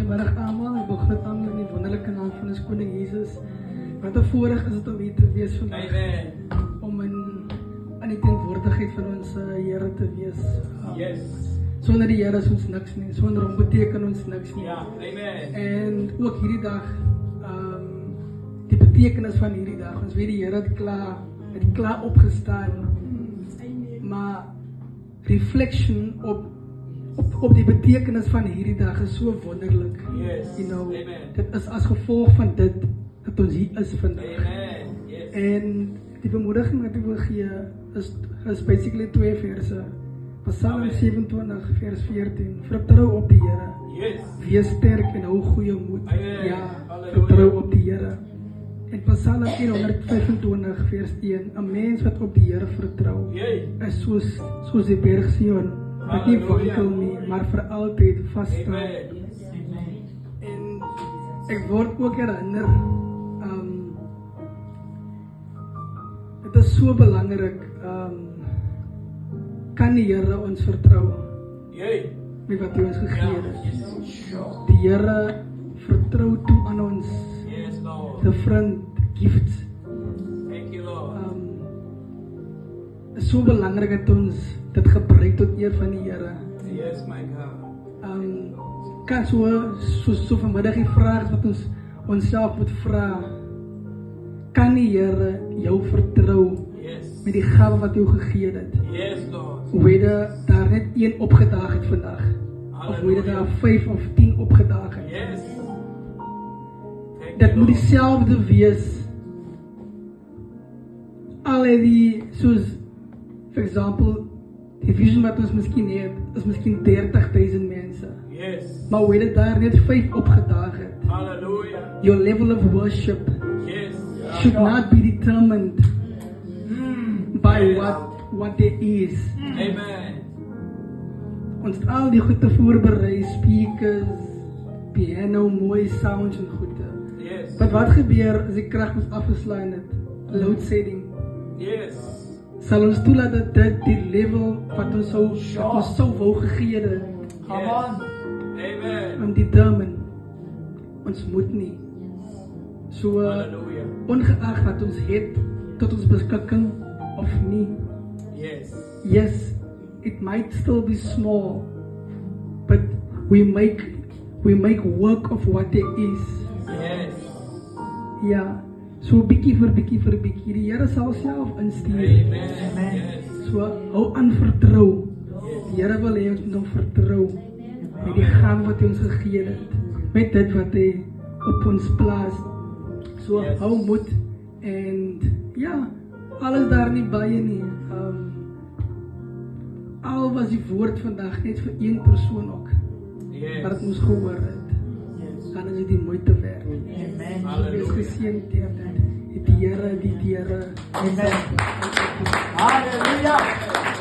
Goeiemiddag allemaal, ek wil groet allemaal in die wonderlijke naam van ons Koning Jesus. Wat een voorrecht is het om hier te wees vandaag. Om in die teenwoordigheid van ons Here te wees. Sonder die Here is ons niks nie, sonder hom beteken ons niks nie. En ook hierdie dag, die betekenis van hierdie dag, ons weet die Here het klaar opgestaan, maar reflection op die betekenis van hierdie dag is so wonderlik. Dit is as gevolg van dit dat ons hier is vandag. En die bemoediging wat ek wil gee is basically 2 verse. Psalm 27 vers 14. Vertrou op die Here. Wees sterk en hou goeie moed. Ja, vertrou op die Here. En Psalm 125 vers 1. 'n mens wat op die Here vertrou is soos die berg Sion, wat nie wankel nie, maar vir altyd vas staan. En ek word ook herinner, dit is so belangrik, kan die Here ons vertrou met wat hy ons gegee het. Die Here vertrou toe aan ons different gifts. Is so belangrik dat ons dit gebruik tot eer van die Here. Kan so vanmiddag die vraag wat ons onsself moet vra, kan die Here jou vertrou met die gawe wat hy jou gegee het? Hoe het daar net 1 opgedaag het vandag? Of hoe het daar 5 of 10 opgedaag het? Dit moet dieselfde wees. Al die, soos, for example, die vision wat ons miskien het, is miskien 30,000 mense. Maar hoe het daar net 5 opgedaag het? Your level of worship should not be determined by what there is. Ons het al die goede voorberei, speakers, piano, mooie sounds en goede. Maar wat gebeur as die krag ons afgeslaan het? Load shedding. Sal ons toelaat dat dit die level wat ons so wou gegee het, determine. Ons moet nie. So, ongeag wat ons het tot ons beskikking of nie. Yes, it might still be small, but we make work of what there is. Ja, so bietjie vir bietjie, die Here sal self instuur. So, hou aan vertrou. Die Here wil hê ons moet hom vertrou met die gawe wat hy ons gegee het, met dit wat hy op ons plaas. So, hou moed en ja, alles daar nie baie nie. Al was die woord vandag net vir 1 persoon ook, wat het ons gehoor het, dan is dit die moeite werd. Wees geseënd deur dit. Die Here. Amen. Halleluja.